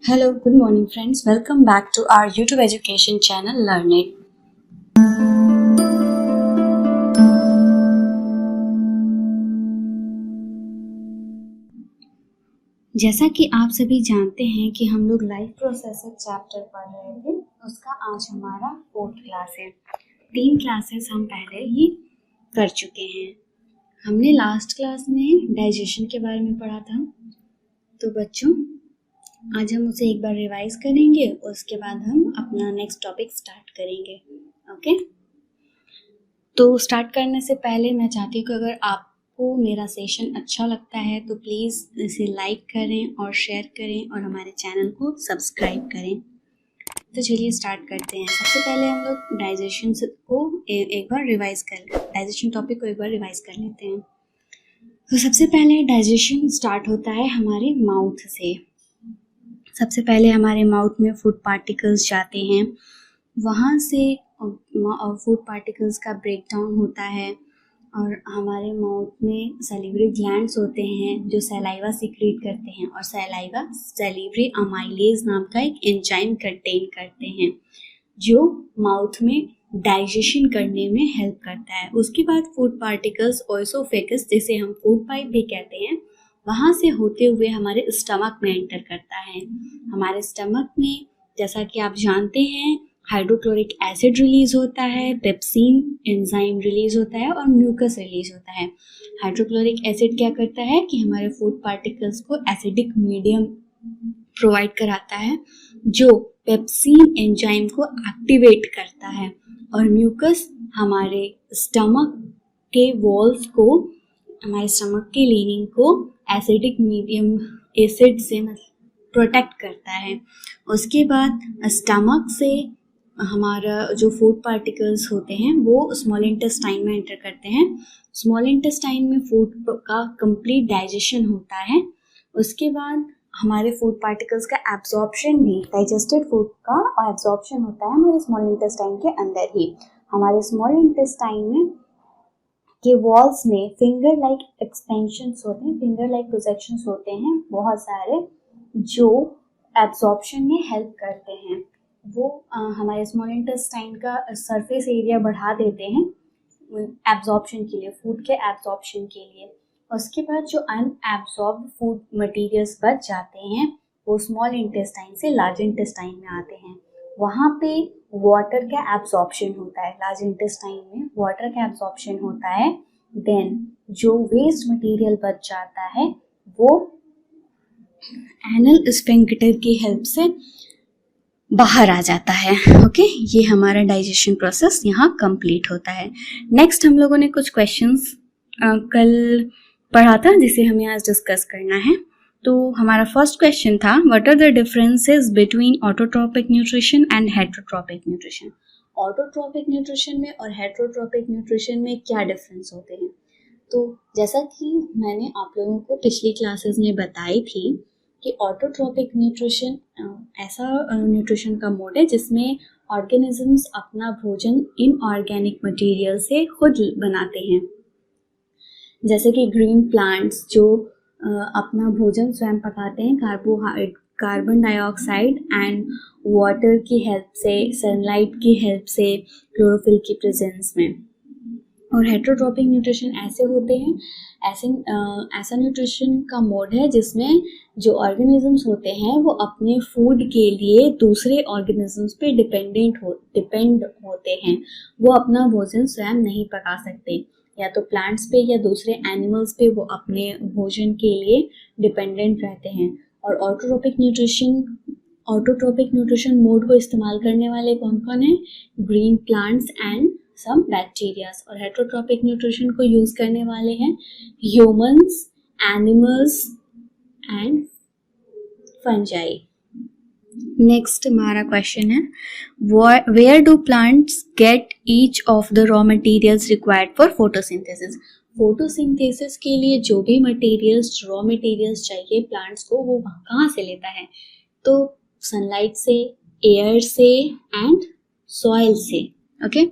Hello, good morning friends. Welcome back to our YouTube education channel Learn It. जैसा कि आप सभी जानते हैं कि हम लोग लाइफ प्रोसेसेस चैप्टर पढ़ रहे थे, उसका आज हमारा 4th क्लास है। 3 क्लासेस हम पहले ही कर चुके हैं। हमने लास्ट क्लास में डाइजेशन के बारे में पढ़ा था, तो बच्चों आज हम उसे एक बार रिवाइज करेंगे, उसके बाद हम अपना नेक्स्ट टॉपिक स्टार्ट करेंगे। ओके, तो स्टार्ट करने से पहले मैं चाहती हूँ कि अगर आपको मेरा सेशन अच्छा लगता है तो प्लीज़ इसे लाइक करें और शेयर करें और हमारे चैनल को सब्सक्राइब करें। तो चलिए स्टार्ट करते हैं। सबसे पहले हम लोग डाइजेशन को एक बार रिवाइज डाइजेशन टॉपिक को एक बार रिवाइज कर लेते हैं। तो सबसे पहले डाइजेशन स्टार्ट होता है हमारे माउथ से। सबसे पहले हमारे माउथ में फूड पार्टिकल्स जाते हैं, वहाँ से फूड पार्टिकल्स का ब्रेकडाउन होता है और हमारे माउथ में सैलिवरी ग्लैंड्स होते हैं जो सैलाइवा सीक्रेट करते हैं, और सैलाइवा सैलिवरी अमाइलेज नाम का एक एंजाइम कंटेन करते हैं जो माउथ में डाइजेशन करने में हेल्प करता है। उसके बाद फूड पार्टिकल्स ओएसोफेगस, जिसे हम फूड पाइप भी कहते हैं, वहाँ से होते हुए हमारे स्टमक में एंटर करता है। हमारे स्टमक में जैसा कि आप जानते हैं हाइड्रोक्लोरिक एसिड रिलीज होता है, पेप्सिन एंजाइम रिलीज होता है और म्यूकस रिलीज होता है। हाइड्रोक्लोरिक एसिड क्या करता है कि हमारे फूड पार्टिकल्स को एसिडिक मीडियम प्रोवाइड कराता है जो पेप्सिन एंजाइम को एक्टिवेट करता है, और म्यूकस हमारे स्टमक के वॉल्स को, हमारे स्टमक के लिनिंग को एसिडिक मीडियम एसिड से प्रोटेक्ट करता है। उसके बाद स्टमक से हमारा जो फूड पार्टिकल्स होते हैं वो स्मॉल इंटेस्टाइन में एंटर करते हैं। स्मॉल इंटेस्टाइन में फूड का कंप्लीट डाइजेशन होता है। उसके बाद हमारे फूड पार्टिकल्स का एब्जॉर्प्शन भी, डाइजेस्टेड फूड का एब्जॉर्प्शन होता है हमारे स्मॉल इंटेस्टाइन के अंदर ही। हमारे स्मॉल इंटेस्टाइन में के वॉल्स में फिंगर लाइक एक्सपेंशंस होते हैं, फिंगर लाइक प्रोजेक्शंस होते हैं बहुत सारे, जो एब्जॉर्प्शन में हेल्प करते हैं। वो हमारे स्मॉल इंटेस्टाइन का सरफेस एरिया बढ़ा देते हैं एब्जॉर्प्शन के लिए, फूड के एब्जॉर्प्शन के लिए। उसके बाद जो अनएब्जॉर्ब्ड फूड मटेरियल्स बच जाते हैं वो स्मॉल इंटेस्टाइन से लार्ज इंटेस्टाइन में आते हैं। वहाँ पे वाटर का एब्जॉर्प्शन होता है, लार्ज इंटेस्टाइन में वाटर का एब्जॉर्प्शन होता है। देन जो वेस्ट मटेरियल बच जाता है वो एनल स्फिंक्टर की हेल्प से बाहर आ जाता है। ओके, ये हमारा डाइजेशन प्रोसेस यहाँ कंप्लीट होता है। नेक्स्ट हम लोगों ने कुछ क्वेश्चंस कल पढ़ा था जिसे हमें आज डिस्कस करना है। तो हमारा फर्स्ट क्वेश्चन था, what are the differences between autotrophic nutrition and heterotrophic nutrition. Autotrophic nutrition में और हेटरोट्रॉपिक न्यूट्रिशन में क्या डिफरेंस होते हैं? तो जैसा कि मैंने आप लोगों को पिछली क्लासेस में बताई थी कि ऑटोट्रॉपिक न्यूट्रिशन ऐसा न्यूट्रिशन का मोड है जिसमें ऑर्गेनिजम्स अपना भोजन इनऑर्गेनिक मटेरियल से खुद बनाते हैं, जैसे कि ग्रीन प्लांट्स जो अपना भोजन स्वयं पकाते हैं कार्बन डाइऑक्साइड एंड वाटर की हेल्प से, सनलाइट की हेल्प से, क्लोरोफिल की प्रेजेंस में। और हेटरोट्रॉपिक न्यूट्रिशन ऐसे होते हैं, ऐसा न्यूट्रिशन का मोड है जिसमें जो ऑर्गेनिजम्स होते हैं वो अपने फूड के लिए दूसरे ऑर्गेनिजम्स पे डिपेंड होते हैं। वो अपना भोजन स्वयं नहीं पका सकते, या तो प्लांट्स पे या दूसरे एनिमल्स पे वो अपने भोजन के लिए डिपेंडेंट रहते हैं। और ऑटोट्रॉपिक न्यूट्रिशन मोड को इस्तेमाल करने वाले कौन कौन है? Green plants and some bacterias. और हेटरोट्रॉपिक न्यूट्रिशन को यूज करने वाले हैं humans, animals and fungi. Next हमारा क्वेश्चन है, where do plants get each of the raw materials required for photosynthesis. Photosynthesis के लिए जो भी मटेरियल्स, रॉ मटेरियल्स चाहिए प्लांट्स को, वो कहाँ से लेता है? तो सनलाइट से, एयर से एंड सॉइल से। Okay,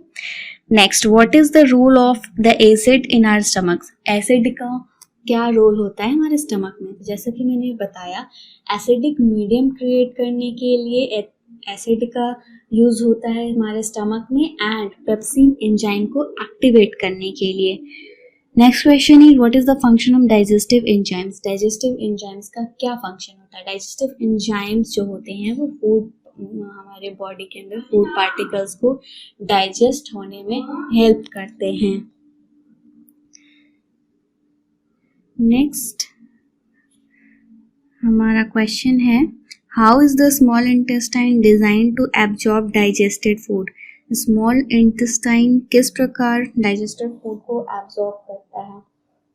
next, what is the role of the acid in our stomachs. Acid का क्या रोल होता है हमारे स्टमक में। जैसा कि मैंने बताया, एसिडिक मीडियम क्रिएट करने के लिए एसिड का यूज़ होता है हमारे स्टमक में, एंड पेप्सिन एंजाइम को एक्टिवेट करने के लिए। Next question is what is the function of digestive enzymes. Digestive enzymes का क्या फंक्शन होता है। डाइजेस्टिव एंजाइम्स जो होते हैं वो फूड, हमारे बॉडी के अंदर फूड पार्टिकल्स को डाइजेस्ट होने में हेल्प करते हैं। नेक्स्ट हमारा क्वेश्चन है, how is the small intestine design to absorb digested food. Small intestine किस प्रकार डाइजेस्टेड फूड को एब्जॉर्ब करता है।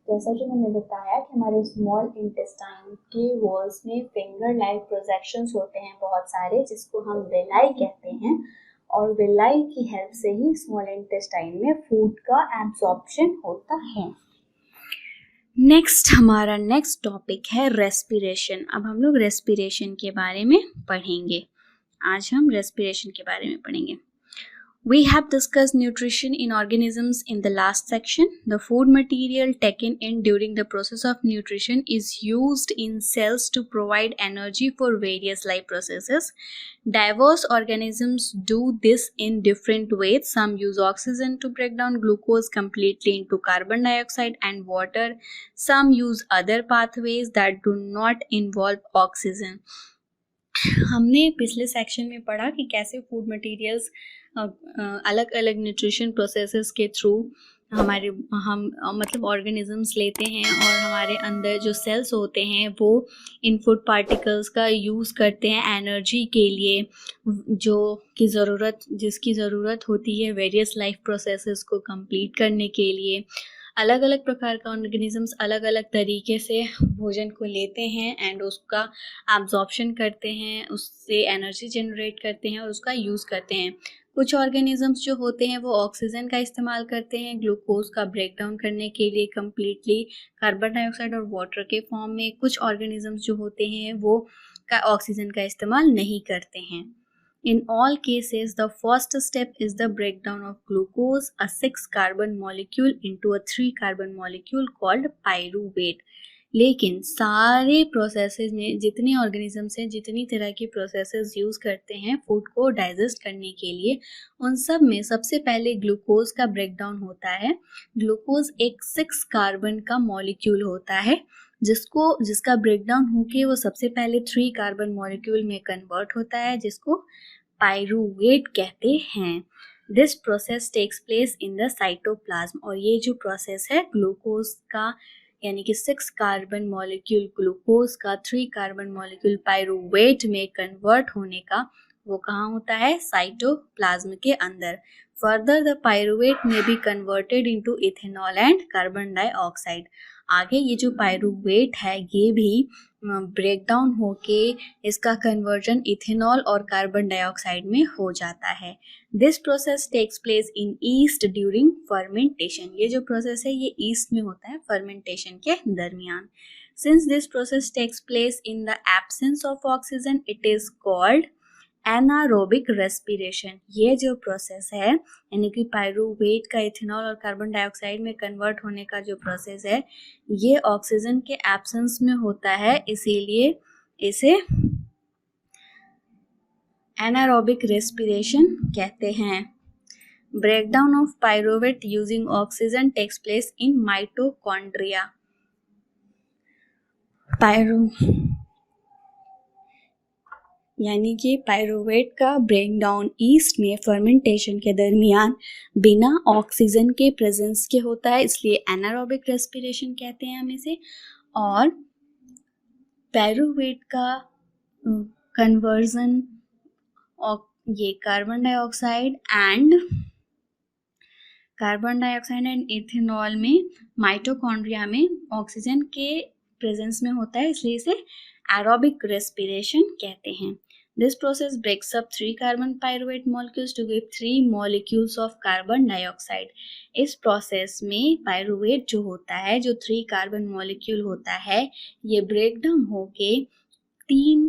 जैसा कि मैंने बताया कि हमारे स्मॉल इंटेस्टाइन के वॉल्स में फिंगर लाइक प्रोजेक्शंस होते हैं बहुत सारे, जिसको हम विलाई कहते हैं, और विलाई की हेल्प से ही स्मॉल इंटेस्टाइन में फूड का एब्जॉर्प्शन होता है। नेक्स्ट हमारा नेक्स्ट टॉपिक है रेस्पिरेशन। अब हम लोग रेस्पिरेशन के बारे में पढ़ेंगे। आज हम रेस्पिरेशन के बारे में पढ़ेंगे। We have discussed nutrition in organisms in the last section. The food material taken in during the process of nutrition is used in cells to provide energy for various life processes. Diverse organisms do this in different ways. Some use oxygen to break down glucose completely into carbon dioxide and water. Some use other pathways that do not involve oxygen. हमने पिछले section में पढ़ा कि कैसे food materials अलग अलग nutrition processes के through हम मतलब ऑर्गेनिजम्स लेते हैं, और हमारे अंदर जो सेल्स होते हैं वो इन फूड पार्टिकल्स का यूज़ करते हैं एनर्जी के लिए, जिसकी ज़रूरत होती है वेरियस लाइफ प्रोसेसेस को कंप्लीट करने के लिए। अलग अलग प्रकार का ऑर्गेनिजम्स अलग अलग तरीके से भोजन को लेते हैं एंड उसका एब्जॉर्प्शन करते हैं, उससे एनर्जी जनरेट करते हैं और उसका यूज़ करते हैं। कुछ ऑर्गेनिजम्स जो होते हैं वो ऑक्सीजन का इस्तेमाल करते हैं ग्लूकोज का ब्रेक डाउन करने के लिए कम्प्लीटली कार्बन डाइऑक्साइड और वाटर के फॉर्म में। कुछ ऑर्गेनिजम्स जो होते हैं वो ऑक्सीजन का इस्तेमाल नहीं करते हैं। In all cases, the first step is the breakdown of glucose, a 6-carbon molecule, into a 3-carbon molecule called pyruvate. लेकिन सारे प्रोसेसेस में जितने ऑर्गेनिजम्स हैं, जितनी तरह की प्रोसेसेस यूज़ करते हैं फूड को डाइजेस्ट करने के लिए, उन सब में सबसे पहले ग्लूकोज का ब्रेकडाउन होता है। ग्लूकोज एक 6 कार्बन का मॉलिक्यूल होता है जिसका ब्रेकडाउन होके वो सबसे पहले 3 कार्बन मॉलिक्यूल में कन्वर्ट होता है, जिसको पाइरूवेट कहते हैं। This process takes place in the cytoplasm, और ये जो प्रोसेस है ग्लूकोज का यानी कि 6 कार्बन मॉलिक्यूल ग्लूकोज का 3 कार्बन मॉलिक्यूल पाइरूवेट में कन्वर्ट होने का, वो कहाँ होता है, साइटोप्लाज्म के अंदर। फर्दर द पाइरूवेट में be converted into ethanol and carbon dioxide. आगे ये जो पाइरूवेट है ये भी ब्रेक डाउन होके इसका कन्वर्जन इथेनॉल और कार्बन डाइऑक्साइड में हो जाता है। This process takes place in yeast during fermentation. ये जो प्रोसेस है ये ईस्ट में होता है फर्मेंटेशन के दरमियान। Since this process takes place in the absence of oxygen it is called anaerobic respiration. ये जो प्रोसेस है यानी कि पाइरूवेट का इथेनॉल और कार्बन डाइऑक्साइड में कन्वर्ट होने का जो प्रोसेस है ये ऑक्सीजन के एब्सेंस में होता है, इसीलिए इसे एनारोबिक रेस्पिरेशन कहते हैं। Breakdown of pyruvate using oxygen takes place in mitochondria. यानी कि पाइरूवेट का ब्रेकडाउन ईस्ट में फर्मेंटेशन के दरमियान बिना ऑक्सीजन के प्रेजेंस के होता है, इसलिए एनारोबिक रेस्पिरेशन कहते हैं हम इसे। और पाइरूवेट का कन्वर्जन ये कार्बन डाइऑक्साइड एंड इथेनॉल में माइटोकॉन्ड्रिया में ऑक्सीजन के प्रेजेंस में होता है, इसलिए इसे एरोबिक रेस्पिरेशन कहते हैं। This process breaks up 3 carbon pyruvate molecules to give 3 molecules of carbon dioxide. इस प्रोसेस में पाइरूवेट जो होता है, जो 3 कार्बन मॉलिक्यूल होता है, ये ब्रेक डाउन होके 3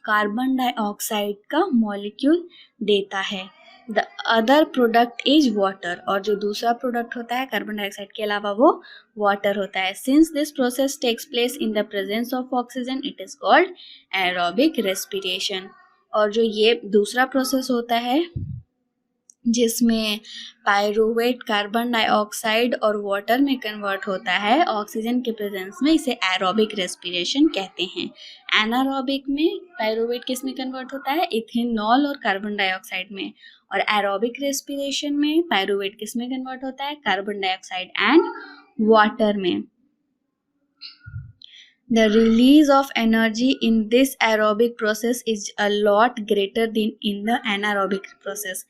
कार्बन डाइऑक्साइड का मॉलिक्यूल देता है। The other product is water, और जो दूसरा प्रोडक्ट होता है कार्बन डाइऑक्साइड के अलावा वो वाटर होता है. Since this process takes place in the presence of oxygen it is called aerobic respiration. और जो ये दूसरा प्रोसेस होता है जिसमें पायरुवेट कार्बन डाइऑक्साइड और वाटर में कन्वर्ट होता है ऑक्सीजन के प्रेजेंस में, इसे एरोबिक रेस्पिरेशन कहते हैं. एनारोबिक में पायरुवेट किस में कन्वर्ट होता है, इथेनॉल और कार्बन डाइऑक्साइड में. और एरोबिक रेस्पिरेशन में पायरुवेट किस में कन्वर्ट होता है, कार्बन डाइऑक्साइड एंड वाटर में. The release of energy in this aerobic process is a lot greater than in the anaerobic process.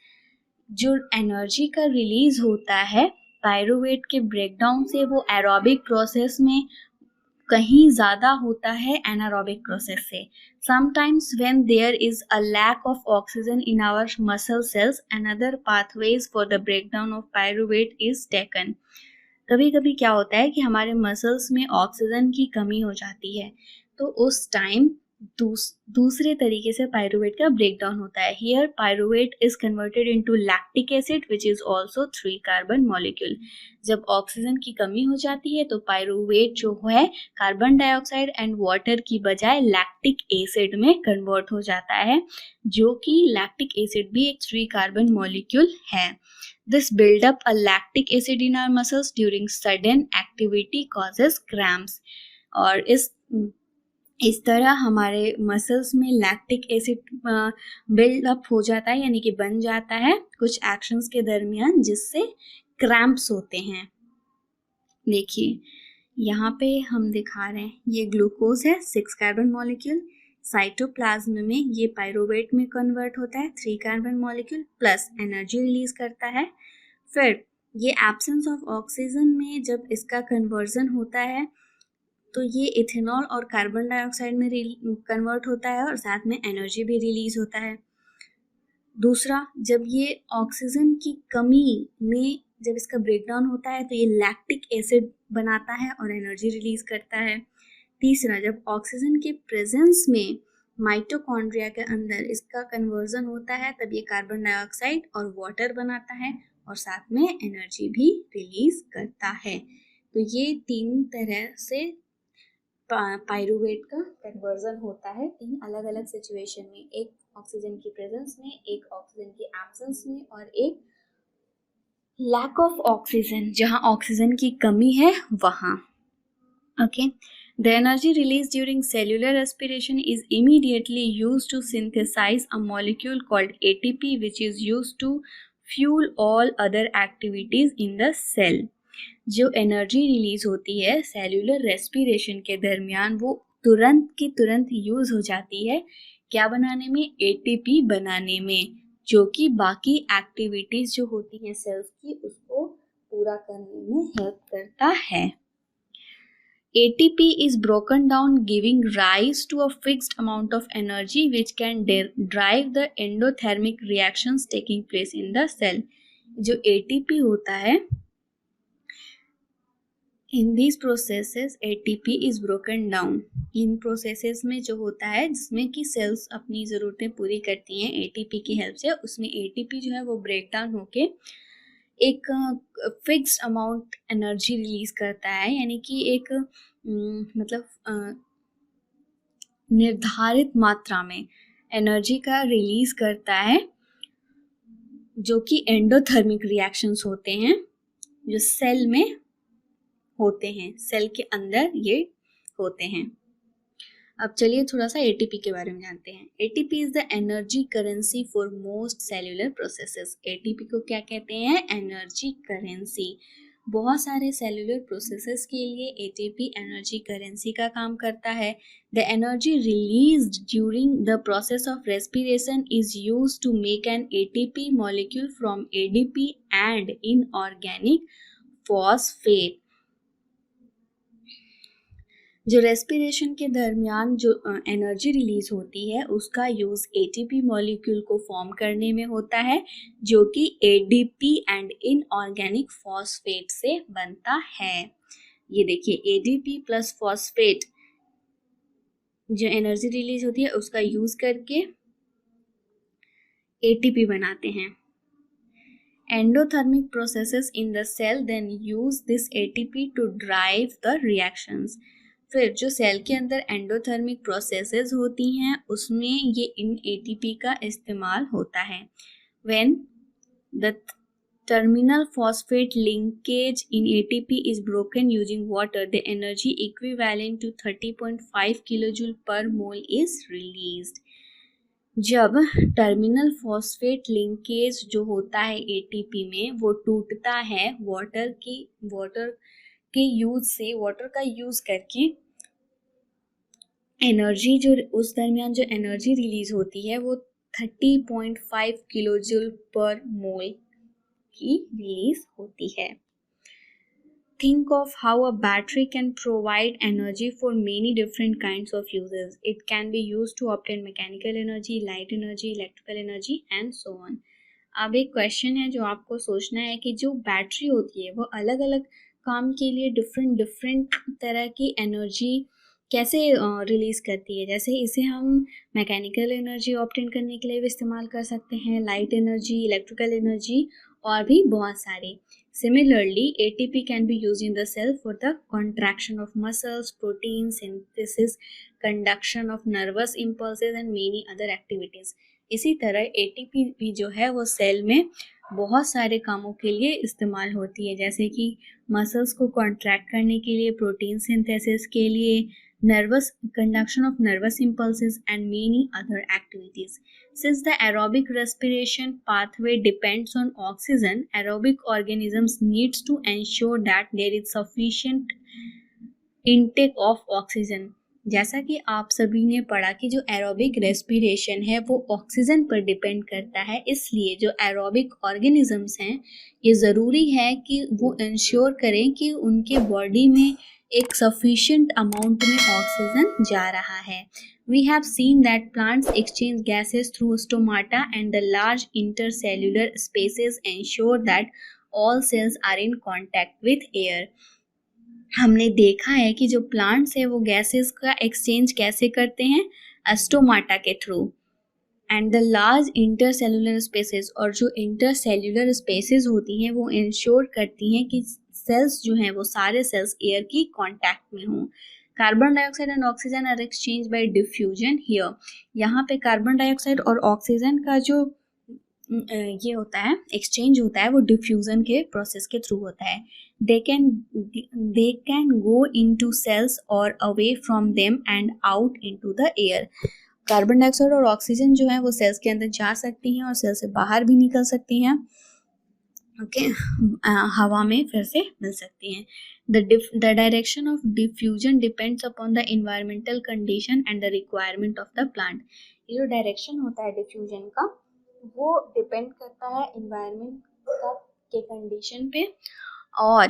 जो एनर्जी का रिलीज होता है पायरुवेट के ब्रेकडाउन से वो एरोबिक प्रोसेस में कहीं ज़्यादा होता है एनारोबिक प्रोसेस से. Sometimes when there is a lack of oxygen in our muscle cells another pathways for the breakdown of pyruvate is taken. कभी कभी क्या होता है कि हमारे मसल्स में ऑक्सीजन की कमी हो जाती है, तो उस टाइम दूसरे तरीके से पायरुवेट का ब्रेकडाउन होता है. Here pyruvate is converted into lactic acid which is also 3 carbon molecule. जब ऑक्सीजन की कमी हो जाती है तो पायरुवेट जो है कार्बन डाइऑक्साइड एंड वाटर की बजाय लैक्टिक एसिड में कन्वर्ट हो जाता है, जो कि लैक्टिक एसिड भी एक 3 कार्बन मॉलिक्यूल है. This build up a lactic acid in our muscles during sudden activity causes cramps. और इस तरह हमारे मसल्स में लैक्टिक एसिड बिल्ड अप हो जाता है, यानी कि बन जाता है कुछ एक्शंस के दरमियान, जिससे क्रैम्प्स होते हैं. देखिए यहाँ पे हम दिखा रहे हैं, ये ग्लूकोज है 6 कार्बन मॉलिक्यूल. साइटोप्लाज्म में ये पायरुवेट में कन्वर्ट होता है 3 carbon molecule plus energy release करता है. फिर ये एब्सेंस ऑफ ऑक्सीजन में जब इसका कन्वर्जन होता है तो ये इथेनॉल और कार्बन डाइऑक्साइड में कन्वर्ट होता है और साथ में एनर्जी भी रिलीज होता है. दूसरा, जब ये ऑक्सीजन की कमी में जब इसका ब्रेकडाउन होता है तो ये लैक्टिक एसिड बनाता है और एनर्जी रिलीज करता है. तीसरा, जब ऑक्सीजन के प्रेजेंस में माइटोकॉन्ड्रिया के अंदर इसका कन्वर्जन होता है तब ये कार्बन डाइऑक्साइड और वाटर बनाता है और साथ में एनर्जी भी रिलीज करता है. तो ये 3 तरह से पायरुवेट का कन्वर्जन होता है 3 अलग अलग सिचुएशन में, एक ऑक्सीजन की प्रेजेंस में, एक ऑक्सीजन की एब्सेंस में और एक लैक ऑफ ऑक्सीजन, जहां ऑक्सीजन की कमी है वहां. Okay. The energy released during cellular respiration is immediately used to synthesize a molecule called ATP, which is used to fuel all other activities in the cell. जो energy release होती है cellular respiration के दरमियान वो तुरंत की तुरंत use हो जाती है क्या बनाने में, एटीपी बनाने में, जो कि बाकी एक्टिविटीज जो होती हैं सेल्स की उसको पूरा करने में हेल्प करता है. ATP is broken down, giving rise to a fixed amount of energy which can drive the endothermic reactions taking place in the cell. जो ATP होता है, in these processes ATP is broken down. In processes में जो होता है जिसमें कि cells अपनी ज़रूरतें पूरी करती हैं ATP की हेल्प से, उसमें ATP जो है वो ब्रेक डाउन होके एक फिक्स्ड अमाउंट एनर्जी रिलीज करता है, यानी कि एक मतलब निर्धारित मात्रा में एनर्जी का रिलीज करता है, जो कि एंडोथर्मिक रिएक्शंस होते हैं जो सेल में होते हैं, सेल के अंदर ये होते हैं. अब चलिए थोड़ा सा ATP के बारे में जानते हैं. ATP is the energy currency for most cellular processes. ATP को क्या कहते हैं, एनर्जी करेंसी. बहुत सारे सेल्यूलर प्रोसेसेस के लिए ATP एनर्जी करेंसी का काम करता है. The energy released during the process of respiration is used to make an ATP molecule from ADP and inorganic phosphate. जो रेस्पिरेशन के दरमियान जो एनर्जी रिलीज होती है उसका यूज़ ATP मॉलिक्यूल को फॉर्म करने में होता है, जो कि ADP एंड इनऑर्गेनिक फॉस्फेट से बनता है. ये देखिए ADP प्लस फॉस्फेट जो एनर्जी रिलीज होती है उसका यूज़ करके ATP बनाते हैं. Endothermic processes in the cell then use this ATP to drive the reactions. फिर जो सेल के अंदर एंडोथर्मिक प्रोसेसेस होती हैं उसमें ये इन ATP का इस्तेमाल होता है. When the terminal phosphate linkage in ATP is broken using water, the energy equivalent to 30.5 kilojoule per mole is released. जब टर्मिनल फॉस्फेट लिंकेज जो होता है एटीपी में वो टूटता है वाटर के यूज से, वाटर का यूज करके एनर्जी जो उस दरमियान जो एनर्जी रिलीज होती है वो 30.5 किलोजूल पर मोल की रिलीज होती है. Think of how a battery can provide energy for many different kinds of uses. It can be used to obtain mechanical energy, light energy, electrical energy and so on. अब एक question है जो आपको सोचना है कि जो बैटरी होती है वो अलग अलग काम के लिए डिफरेंट तरह की एनर्जी कैसे रिलीज करती है. जैसे इसे हम मैकेनिकल एनर्जी ऑब्टेन करने के लिए भी इस्तेमाल कर सकते हैं, लाइट एनर्जी, इलेक्ट्रिकल एनर्जी और भी बहुत सारी. Similarly, ATP can be used in the cell for the contraction of muscles, protein synthesis, conduction of nervous impulses and many other activities. इसी तरह ATP भी जो है वो सेल में बहुत सारे कामों के लिए इस्तेमाल होती है, जैसे कि मसल्स को कॉन्ट्रैक्ट करने के लिए, प्रोटीन सिंथेसिस के लिए, nervous conduction of nervous impulses and many other activities. Since the aerobic respiration pathway depends on oxygen, aerobic organisms needs to ensure that there is sufficient intake of oxygen. जैसा कि आप सभी ने पढ़ा कि जो एरोबिक रेस्पिरेशन है वो ऑक्सीजन पर डिपेंड करता है, इसलिए जो एरोबिक ऑर्गेनिजम्स हैं ये ज़रूरी है कि वो इंश्योर करें कि उनके बॉडी में एक सफिशिएंट अमाउंट में ऑक्सीजन जा रहा है. We have seen that plants exchange gases through stomata and the large intercellular spaces ensure that all cells are in contact with air. हमने देखा है कि जो प्लांट्स है वो गैसेस का एक्सचेंज कैसे करते हैं, स्टोमाटा के through. And the large intercellular spaces, और जो इंटरसेल्यूलर स्पेसेस होती हैं वो इंश्योर करती हैं कि सेल्स जो हैं वो सारे सेल्स एयर की कांटेक्ट में हों. Carbon dioxide and oxygen are exchange by diffusion here. यहाँ पे कार्बन डाइऑक्साइड और ऑक्सीजन का जो ये होता है एक्सचेंज होता है वो डिफ्यूजन के प्रोसेस के थ्रू होता है. they can go into cells or away from them and out into the air. Carbon dioxide और ऑक्सीजन जो है वो सेल्स के अंदर जा सकती हैं और सेल से बाहर भी निकल सकती हैं. ओके, हवा में फिर से मिल सकती हैं. The direction of diffusion depends upon the environmental condition and the requirement of the plant. ये जो डायरेक्शन होता है डिफ्यूजन का वो डिपेंड करता है इन्वायरमेंट के कंडीशन पे और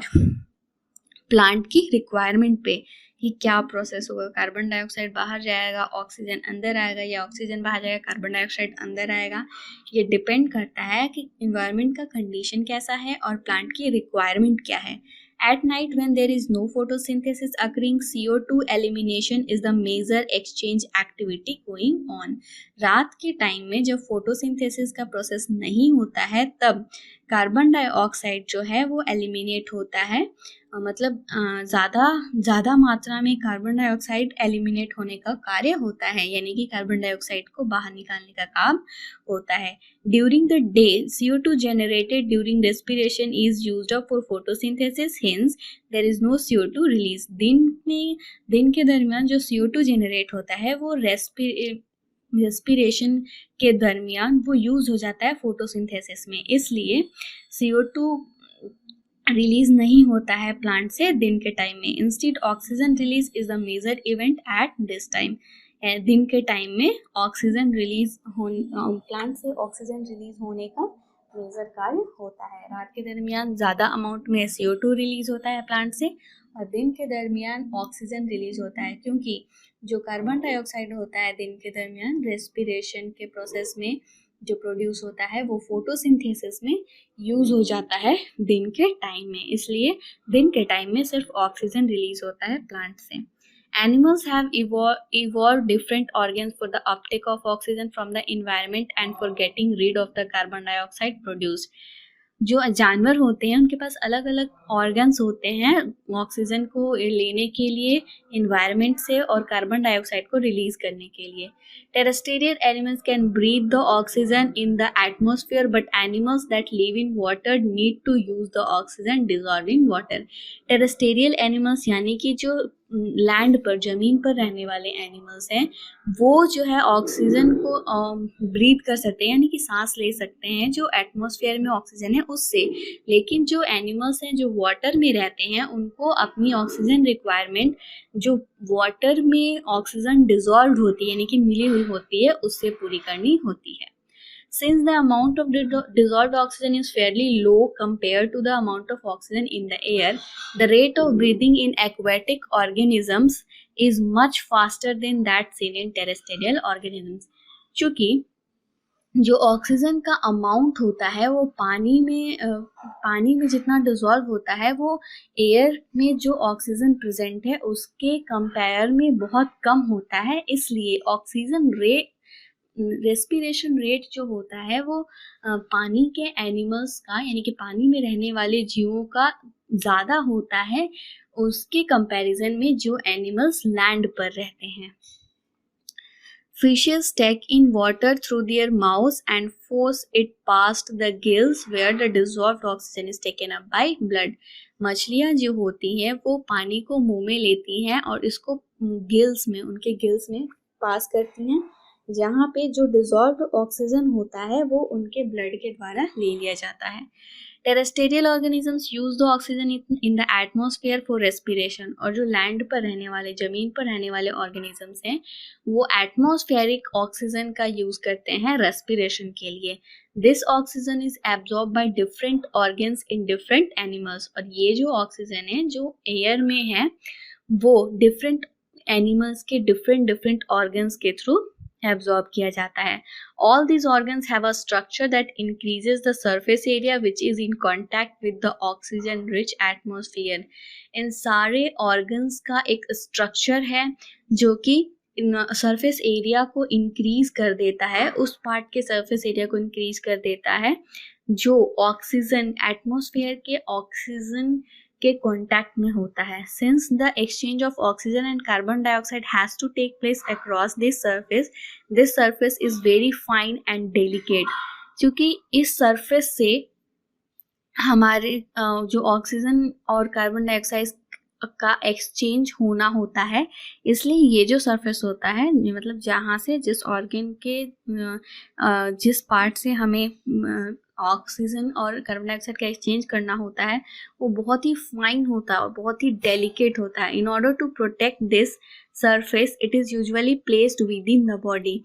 प्लांट की रिक्वायरमेंट पे कि क्या प्रोसेस होगा. कार्बन डाइऑक्साइड बाहर जाएगा, ऑक्सीजन अंदर आएगा, या ऑक्सीजन बाहर जाएगा, कार्बन डाइऑक्साइड अंदर आएगा. ये डिपेंड करता है कि इन्वायरमेंट का कंडीशन कैसा है और प्लांट की रिक्वायरमेंट क्या है. At night when there is no photosynthesis occurring, CO2 elimination is the major exchange activity going on. रात के टाइम में जब फोटोसिंथेसिस का प्रोसेस नहीं होता है तब कार्बन डाइऑक्साइड जो है वो एलिमिनेट होता है. मतलब ज़्यादा मात्रा में कार्बन डाइऑक्साइड एलिमिनेट होने का कार्य होता है, यानी कि कार्बन डाइऑक्साइड को बाहर निकालने का काम होता है. During the day CO2 generated during respiration is used up for photosynthesis, hence there is no CO2 release. दिन के दरमियान जो CO2 जनरेट होता है वो रेस्पिरेशन के दरमियान वो यूज हो जाता है फोटोसिंथेसिस में, इसलिए CO2 रिलीज नहीं होता है प्लांट से दिन के टाइम में. Instead oxygen release is the major event at this time. दिन के टाइम में ऑक्सीजन रिलीज प्लांट से ऑक्सीजन रिलीज होने का मेजर कार्य होता है. रात के दरमियान ज़्यादा अमाउंट में CO2 रिलीज होता है प्लांट से और दिन के दरमियान ऑक्सीजन रिलीज होता है, क्योंकि जो कार्बन डाइऑक्साइड होता है दिन के दरमियान रेस्पिरेशन के प्रोसेस में जो प्रोड्यूस होता है वो फोटोसिंथेसिस में यूज हो जाता है दिन के टाइम में, इसलिए दिन के टाइम में सिर्फ ऑक्सीजन रिलीज होता है प्लांट से. Animals have evolved different organs for the uptake of oxygen from the environment and for getting rid of the carbon dioxide produced. जो जानवर होते हैं उनके पास अलग अलग ऑर्गन्स होते हैं ऑक्सीजन को लेने के लिए एनवायरनमेंट से और कार्बन डाइऑक्साइड को रिलीज करने के लिए। Terrestrial animals can breathe the oxygen in the atmosphere but animals that live in water need to use the oxygen dissolve in water. Terrestrial animals यानी कि जो लैंड पर ज़मीन पर रहने वाले एनिमल्स हैं वो जो है ऑक्सीजन को ब्रीथ कर सकते हैं यानी कि सांस ले सकते हैं जो एटमॉस्फेयर में ऑक्सीजन है उससे। लेकिन जो एनिमल्स हैं जो वाटर में रहते हैं उनको अपनी ऑक्सीजन रिक्वायरमेंट जो वाटर में ऑक्सीजन डिजॉल्व होती है यानी कि मिली हुई होती है उससे पूरी करनी होती है। Since the amount of dissolved oxygen is fairly low compared to the amount of oxygen in the air, the rate of breathing in aquatic organisms is much faster than that seen in terrestrial organisms. चूँकि जो oxygen का amount होता है वो पानी में जितना dissolve होता है वो एयर में जो ऑक्सीजन प्रेजेंट है उसके कंपेयर में बहुत कम होता है। इसलिए ऑक्सीजन रेस्पिरेशन रेट जो होता है वो पानी के एनिमल्स का यानी कि पानी में रहने वाले जीवों का ज़्यादा होता है उसके कंपैरिजन में जो एनिमल्स लैंड पर रहते हैं। Fishes take in water through their mouths and force it past the gills where the dissolved oxygen is taken up by blood. मछलियाँ जो होती हैं वो पानी को मुंह में लेती हैं और इसको उनके गिल्स में पास करती हैं जहाँ पे जो डिजॉल्व्ड ऑक्सीजन होता है वो उनके ब्लड के द्वारा ले लिया जाता है। Terrestrial organisms use the oxygen in the atmosphere for respiration. और जो लैंड पर रहने वाले ज़मीन पर रहने वाले ऑर्गेनिजम्स हैं वो एटमॉस्फेरिक ऑक्सीजन का यूज करते हैं रेस्पिरेशन के लिए। This oxygen is absorb by different organs in different animals. और ये जो ऑक्सीजन है जो एयर में है वो डिफरेंट एनिमल्स के डिफरेंट ऑर्गन्स के थ्रू एब्जॉर्ब किया जाता है। All these organs have a structure that increases the surface area which is in contact with the oxygen rich atmosphere. इन सारे organs का एक structure है जो कि सरफेस एरिया को इंक्रीज कर देता है, उस पार्ट के सरफेस एरिया को इंक्रीज कर देता है जो ऑक्सीजन एटमॉस्फेयर के ऑक्सीजन के कॉन्टैक्ट में होता है। Since the exchange of oxygen and carbon dioxide has to take place across this surface is very fine and delicate. क्योंकि इस सरफेस से हमारे जो ऑक्सीजन और कार्बन डाइऑक्साइड का एक्सचेंज होना होता है, इसलिए ये जो सरफेस होता है मतलब जहाँ से जिस ऑर्गन के जिस पार्ट से हमें ऑक्सीजन और कार्बन डाइऑक्साइड का एक्सचेंज करना होता है वो बहुत ही फाइन होता है और बहुत ही डेलिकेट होता है। In order to protect this surface it is usually placed within the body.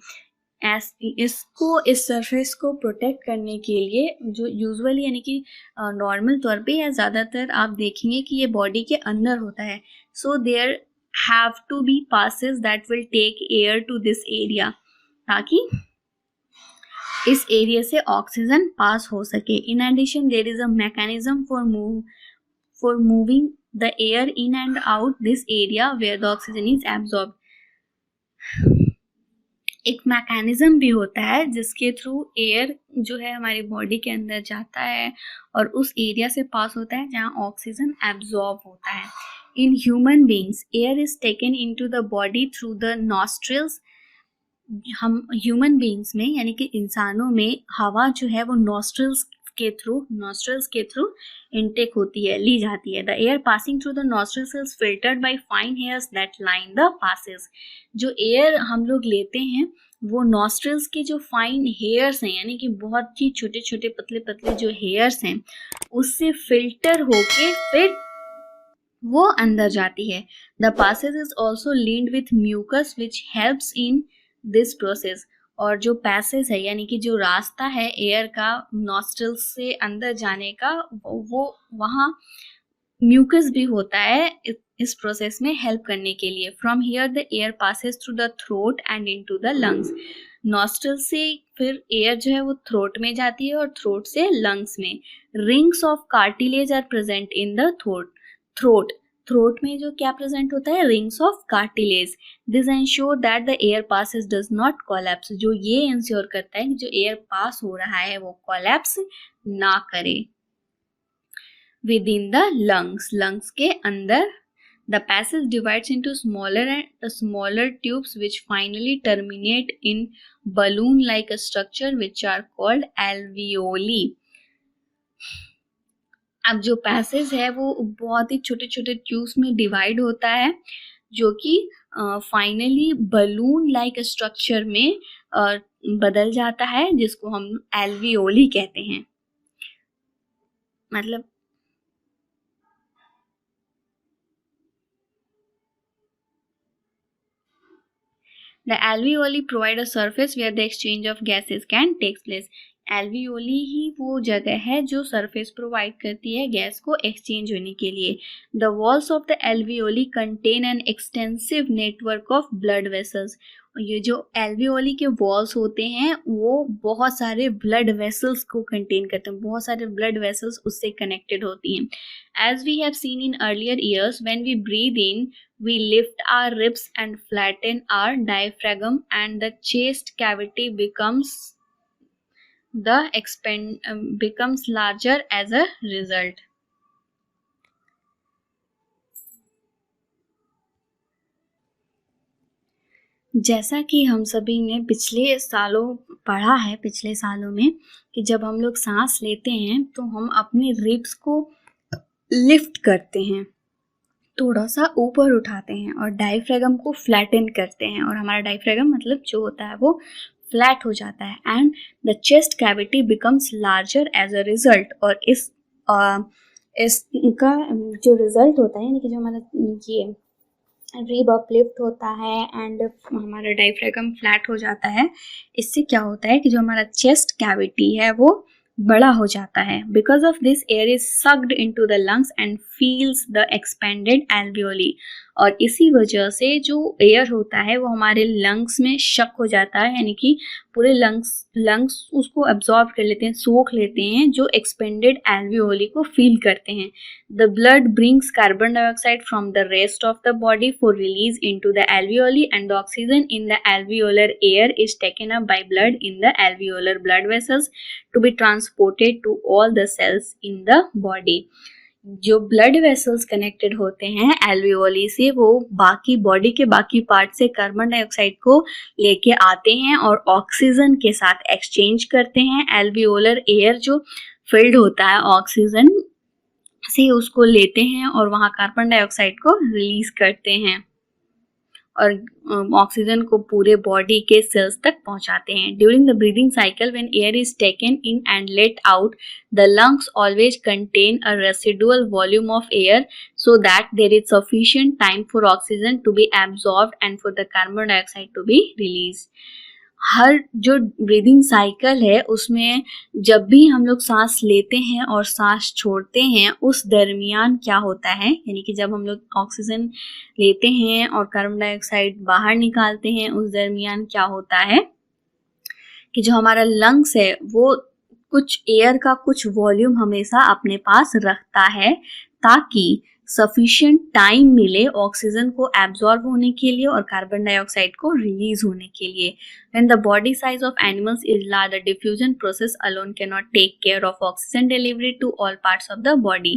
इस सरफेस को प्रोटेक्ट करने के लिए जो यूजुअली यानी कि नॉर्मल तौर पे या ज़्यादातर आप देखेंगे कि ये बॉडी के अंदर होता है। So there have to be passes that will take air to this area ताकि इस एरिया से ऑक्सीजन पास हो सके। In addition there is a mechanism for moving the air in and out this area where the oxygen is absorb. एक mechanism भी होता है जिसके थ्रू एयर जो है हमारी बॉडी के अंदर जाता है और उस एरिया से पास होता है जहाँ ऑक्सीजन एब्जॉर्ब होता है। इन human beings air is taken into the body through the nostrils. हम ह्यूमन बींग्स में यानी कि इंसानों में हवा जो है वो नॉस्ट्रिल्स के थ्रू इनटेक होती है, ली जाती है। The air passing through the nostrils is filtered by fine hairs that line the passes. जो एयर हम लोग लेते हैं वो नॉस्ट्रिल्स के जो फाइन हेयर्स हैं यानी कि बहुत ही छोटे छोटे पतले पतले जो हेयर्स हैं उससे फिल्टर होके फिर वो अंदर जाती है। The passage is also lined with mucus which helps in this process. और जो पैसेज है यानी कि जो रास्ता है एयर का नॉस्ट्रिल्स से अंदर जाने का वो वहाँ म्यूकस भी होता है इस प्रोसेस में हेल्प करने के लिए। From here the air passes through the throat and into the lungs. Nostril से फिर एयर जो है वो थ्रोट में जाती है और थ्रोट से लंग्स में। Rings of cartilage are present in the throat में जो क्या प्रेजेंट होता है, rings of cartilage. This ensure that the air passes does not collapse. जो ये इंश्योर करता है कि जो एयर पास हो रहा है वो कोलैप्स ना करे। within the lungs के अंदर. The passage divides into smaller tubes which finally terminate in balloon-like structure which are called alveoli. अब जो पैसेज है वो बहुत ही छोटे छोटे ट्यूब्स में डिवाइड होता है जो कि फाइनली बलून लाइक स्ट्रक्चर में बदल जाता है जिसको हम एल्वियोली कहते हैं. मतलब the alveoli provide a surface where the exchange of gases can take place. Alveoli ही वो जगह है जो सरफेस प्रोवाइड करती है गैस को एक्सचेंज होने के लिए. The walls of the alveoli contain an extensive network of blood vessels. ये जो एल्वियोली के वॉल्स होते हैं वो बहुत सारे ब्लड वेसल्स को कंटेन करते हैं, बहुत सारे ब्लड वेसल्स उससे कनेक्टेड होती हैं. As we have seen in earlier years when we breathe in we lift our ribs and flatten our diaphragm and the chest cavity becomes larger as a result. जैसा कि हम सभी ने पिछले सालों में कि जब हम लोग सांस लेते हैं तो हम अपने रिब्स को लिफ्ट करते हैं, थोड़ा सा ऊपर उठाते हैं और डायफ्रागम को फ्लैटन करते हैं और हमारा डायफ्रागम मतलब जो होता है वो फ्लैट हो जाता है and the chest cavity becomes larger as a result. और इसका जो रिजल्ट होता है यानी कि जो हमारा ये रिब अपलिफ्ट होता है एंड हमारा डायफ्रागम फ्लैट हो जाता है, इससे क्या होता है कि जो हमारा चेस्ट कैविटी है वो बड़ा हो जाता है. Because of this air is sucked into the lungs and feels the expanded alveoli. और इसी वजह से जो एयर होता है वो हमारे लंग्स में शक हो जाता है यानी कि पूरे लंग्स उसको एब्जॉर्ब कर लेते हैं, सोख लेते हैं जो एक्सपेंडेड एल्वियोली को फील करते हैं. The blood brings carbon dioxide from the rest of the body for release into the alveoli and the oxygen in the alveolar air is taken up by blood in the alveolar blood vessels to be transported to all the cells in the body. जो blood vessels connected होते हैं alveoli से वो बाकी body के बाकी part से carbon dioxide को लेके आते हैं और ऑक्सीजन के साथ एक्सचेंज करते हैं. एल्वियोलर एयर जो फिल्ड होता है ऑक्सीजन से उसको लेते हैं और वहाँ कार्बन डाइऑक्साइड को रिलीज करते हैं और ऑक्सीजन को पूरे बॉडी के सेल्स तक पहुंचाते हैं. During the breathing cycle when air is taken in and let out the lungs always contain a residual volume of air so that there is sufficient time for oxygen to be absorbed and for the carbon dioxide to be release. हर जो breathing cycle है उसमें जब भी हम लोग सांस लेते हैं और सांस छोड़ते हैं उस दरमियान क्या होता है यानी कि जब हम लोग ऑक्सीजन लेते हैं और कार्बन डाइऑक्साइड बाहर निकालते हैं उस दरमियान क्या होता है कि जो हमारा लंग्स है वो कुछ एयर का कुछ वॉल्यूम हमेशा अपने पास रखता है ताकि सफिशिएंट टाइम मिले ऑक्सीजन को एब्जॉर्ब होने के लिए और कार्बन डाइऑक्साइड को रिलीज होने के लिए. When the body size of animals is large, the diffusion process alone cannot take care of oxygen delivery to all parts of the body.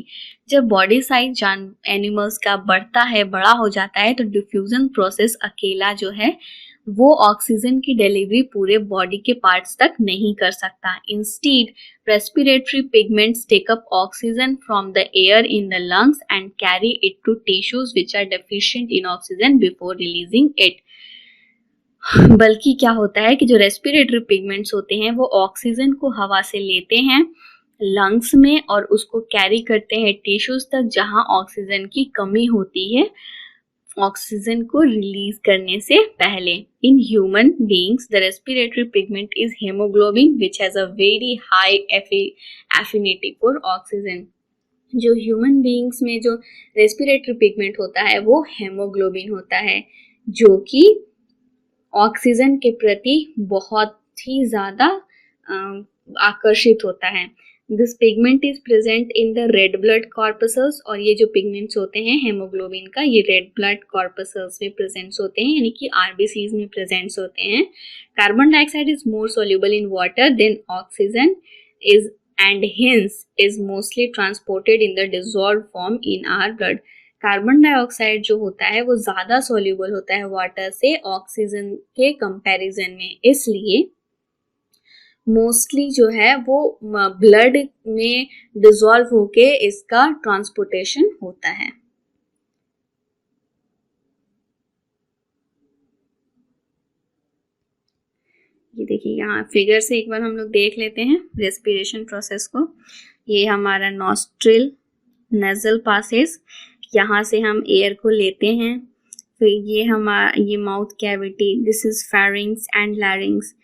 जब बॉडी साइज एनिमल्स का बढ़ता है, बड़ा हो जाता है तो डिफ्यूजन प्रोसेस अकेला जो है वो ऑक्सीजन की डिलीवरी पूरे बॉडी के पार्ट्स तक नहीं कर सकता. Instead respiratory pigments take up oxygen from the air in the lungs and carry it to tissues which are deficient in oxygen before releasing it. बल्कि क्या होता है कि जो रेस्पिरेटरी पिगमेंट्स होते हैं वो ऑक्सीजन को हवा से लेते हैं लंग्स में और उसको कैरी करते हैं टिश्यूज तक जहां ऑक्सीजन की कमी होती है ऑक्सीजन को रिलीज करने से पहले. In human beings the respiratory pigment is haemoglobin which has a very high affinity for oxygen. जो ह्यूमन बीइंग्स में जो रेस्पिरेटरी पिगमेंट होता है वो हेमोग्लोबिन होता है जो कि ऑक्सीजन के प्रति बहुत ही ज्यादा आकर्षित होता है. This pigment is present in the red blood corpuscles और ये जो पिगमेंट्स होते हैं हेमोग्लोबिन का ये रेड ब्लड कॉर्पसल्स में प्रेजेंट्स होते हैं यानी कि आरबीसीज में प्रेजेंट्स होते हैं. Carbon dioxide is more soluble in water than oxygen is and hence is mostly transported in the dissolved form in our blood. Carbon dioxide जो होता है वो ज़्यादा सोल्यूबल होता है वाटर से ऑक्सीजन के कंपैरिजन में, इसलिए मोस्टली जो है वो ब्लड में डिसॉल्व होके इसका ट्रांसपोर्टेशन होता है। ये देखिए यहाँ फिगर से एक बार हम लोग देख लेते हैं रेस्पिरेशन प्रोसेस को। ये हमारा नॉस्ट्रिल नेजल पासेस, यहाँ से हम एयर को लेते हैं, फिर ये mouth cavity, this is pharynx and लैरिंग्स,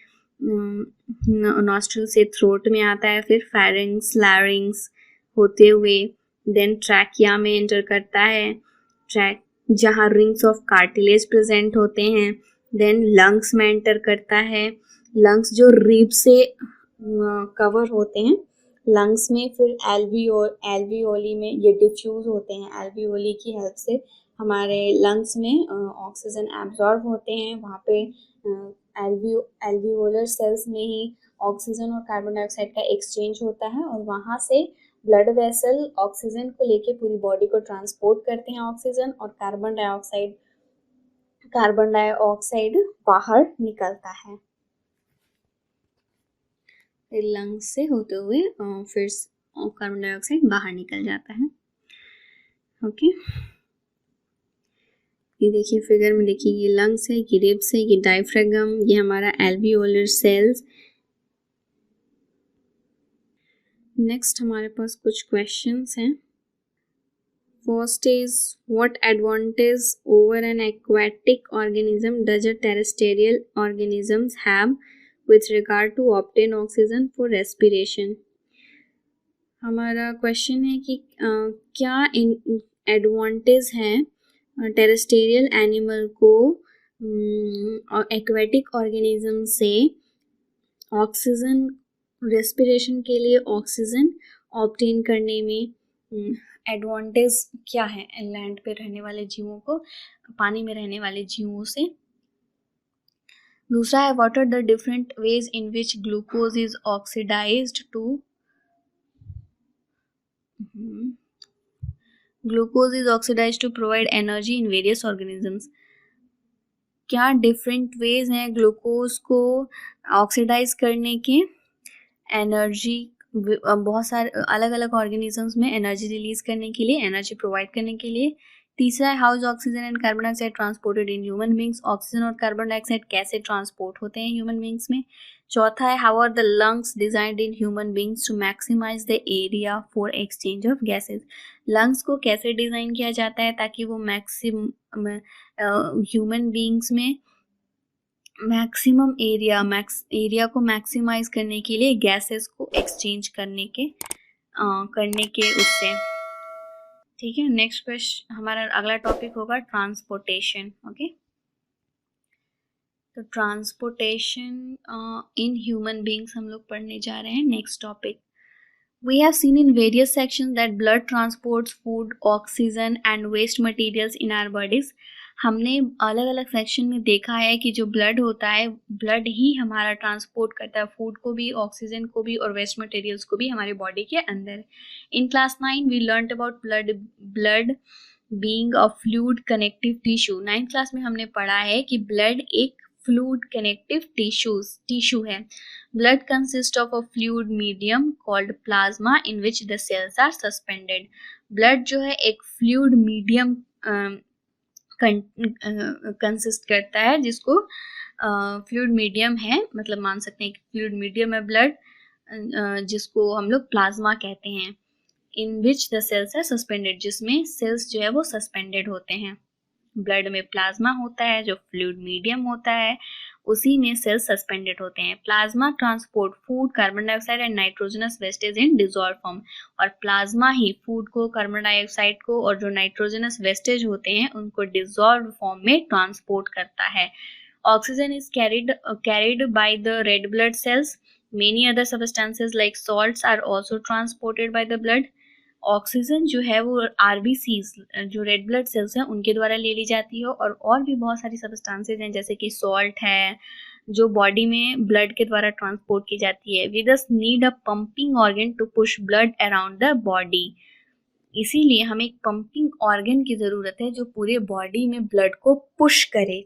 nostril से थ्रोट में आता है, फिर फेरिंग्स लैरिंग्स होते हुए देन ट्रैकिया में एंटर करता है, ट्रैक जहाँ रिंग्स ऑफ कार्टिलेज प्रेजेंट होते हैं, देन लंग्स में एंटर करता है, लंग्स जो रिब से कवर होते हैं लंग्स में, फिर एल्वियोली में ये डिफ्यूज होते हैं, एल्वियोली की हेल्प से हमारे लंग्स में ऑक्सीजन एब्जॉर्ब होते हैं, वहाँ पे एल्वियोलर सेल्स में ही ऑक्सीजन और कार्बन डाइऑक्साइड का एक्सचेंज होता है और वहाँ से ब्लड वेसल ऑक्सीजन को लेके पूरी बॉडी को ट्रांसपोर्ट करते हैं ऑक्सीजन, और कार्बन डाइऑक्साइड बाहर निकलता है लंग्स से होते हुए, फिर कार्बन डाइऑक्साइड बाहर निकल जाता है। ओके, ये देखिए फिगर में देखिए ये लंग्स है, ये रिब्स है, ये डायफ्रागम, ये हमारा एल्वियोलर सेल्स। नेक्स्ट हमारे पास कुछ क्वेश्चंस हैं। First is what advantage over an aquatic organism does a terrestrial organisms have with regard to obtain oxygen for respiration। हमारा क्वेश्चन है कि क्या एडवांटेज है टेरेस्ट्रियल एनिमल को एक्वेटिक ऑर्गेनिज्म से ऑक्सीजन रेस्पिरेशन के लिए ऑक्सीजन ऑब्टेन करने में एडवांटेज क्या है लैंड पे रहने वाले जीवों को पानी में रहने वाले जीवों से। दूसरा है what are the different ways in which glucose is oxidised to provide energy in various organisms. क्या डिफरेंट वेज हैं ग्लूकोज को ऑक्सीडाइज करने के, एनर्जी बहुत सारे अलग अलग ऑर्गेनिजम्स में एनर्जी रिलीज करने के लिए, एनर्जी प्रोवाइड करने के लिए। तीसरा है how is oxygen and carbon dioxide transported in human beings, oxygen और कार्बन डाइऑक्साइड कैसे ट्रांसपोर्ट होते हैं ह्यूमन बींग्स में। चौथा है how are the lungs designed in human beings to maximise the area for exchange of gases. Lungs को कैसे design किया जाता है ताकि वो ह्यूमन बींग्स में मैक्सिमम एरिया को मैक्सिमाइज करने के लिए गैसेस को एक्सचेंज करने के उससे। ठीक है, नेक्स्ट क्वेश्चन हमारा अगला टॉपिक होगा ट्रांसपोर्टेशन। ओके, तो ट्रांसपोर्टेशन इन ह्यूमन बींग्स हम लोग पढ़ने जा रहे हैं। Next topic, we have seen in various sections that blood transports food, oxygen and waste materials in our bodies. हमने अलग अलग सेक्शन में देखा है कि जो ब्लड होता है, ब्लड ही हमारा ट्रांसपोर्ट करता है फूड को भी, ऑक्सीजन को भी और वेस्ट मटेरियल्स को भी हमारे बॉडी के अंदर। In class 9 we learned about blood being a fluid connective tissue. 9th class में हमने पढ़ा है कि ब्लड एक फ्लूइड कनेक्टिव टिश्यू है। Blood consist of a fluid medium called plasma in which the cells are suspended. Blood जो है एक फ्लूइड मीडियम कंसिस्ट करता है, जिसको फ्लूइड मीडियम है, मतलब मान सकते हैं कि फ्लूइड मीडियम है ब्लड, जिसको हम लोग प्लाज्मा कहते हैं। In which the cells are suspended, जिसमें सेल्स जो है वो सस्पेंडेड होते हैं। ब्लड में प्लाज्मा होता है जो फ्लूइड मीडियम होता है, उसी में सेल्स सस्पेंडेड होते हैं। Plasma transport food, carbon dioxide and nitrogenous wastage in dissolve form. और प्लाज्मा ही फूड को, कार्बन डाइऑक्साइड को और जो नाइट्रोजनस वेस्टेज होते हैं उनको डिसॉल्व फॉर्म में ट्रांसपोर्ट करता है। Oxygen is carried by the red blood cells. Many other substances like salts are also transported by the blood. Oxygen जो है वो आरबीसीज, जो रेड ब्लड सेल्स हैं, उनके द्वारा ले ली जाती है, और भी बहुत सारी सब्सटेंसेज हैं जैसे कि सॉल्ट है, जो बॉडी में ब्लड के द्वारा ट्रांसपोर्ट की जाती है। We thus need a pumping organ to push blood around the body. इसीलिए हमें एक पंपिंग ऑर्गन की जरूरत है जो पूरे बॉडी में ब्लड को पुश करे।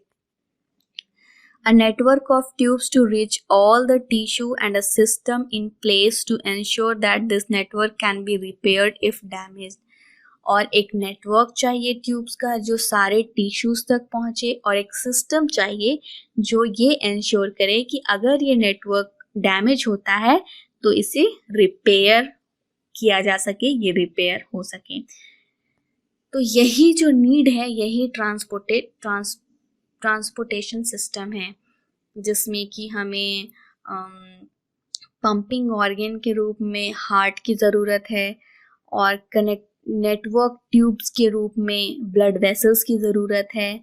A network of tubes to reach all the tissue and a system in place to ensure that this network can be repaired if damaged. और एक नेटवर्क चाहिए ट्यूब्स का जो सारे टिश्यूज तक पहुंचे, और एक सिस्टम चाहिए जो ये इंश्योर करे कि अगर ये नेटवर्क डैमेज होता है तो इसे रिपेयर किया जा सके, ये रिपेयर हो सके। तो यही जो नीड है, यही ट्रांसपोर्टेशन सिस्टम है, जिसमें कि हमें पंपिंग ऑर्गन के रूप में हार्ट की ज़रूरत है, और नेटवर्क ट्यूब्स के रूप में ब्लड वेसल्स की ज़रूरत है।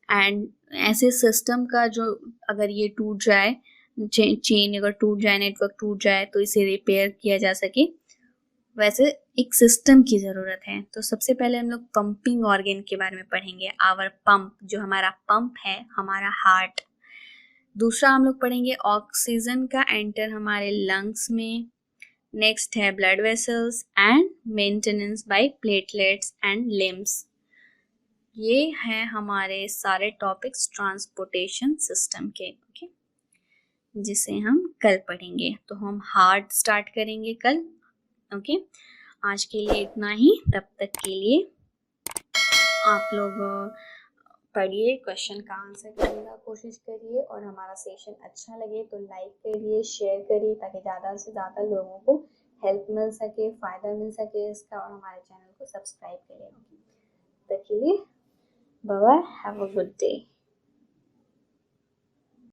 एंड ऐसे सिस्टम का जो अगर ये टूट जाए, चेन अगर टूट जाए, नेटवर्क टूट जाए, तो इसे रिपेयर किया जा सके, वैसे एक सिस्टम की ज़रूरत है। तो सबसे पहले हम लोग पंपिंग ऑर्गन के बारे में पढ़ेंगे। आवर पंप, जो हमारा पंप है, हमारा हार्ट। दूसरा हम लोग पढ़ेंगे ऑक्सीजन का एंटर हमारे लंग्स में। नेक्स्ट है blood vessels and maintenance by platelets and lymph. ये हैं हमारे सारे टॉपिक्स ट्रांसपोर्टेशन सिस्टम के, ओके, जिसे हम कल पढ़ेंगे। तो हम हार्ट स्टार्ट करेंगे कल, ओके। आज के लिए इतना ही, तब तक के लिए आप लोग पढ़िए, क्वेश्चन का आंसर करने का कोशिश करिए, और हमारा सेशन अच्छा लगे तो लाइक करिए, शेयर करिए, ताकि ज़्यादा से ज़्यादा लोगों को हेल्प मिल सके, फ़ायदा मिल सके इसका, और हमारे चैनल को सब्सक्राइब करिए। तब तक के लिए bye bye, have a good day.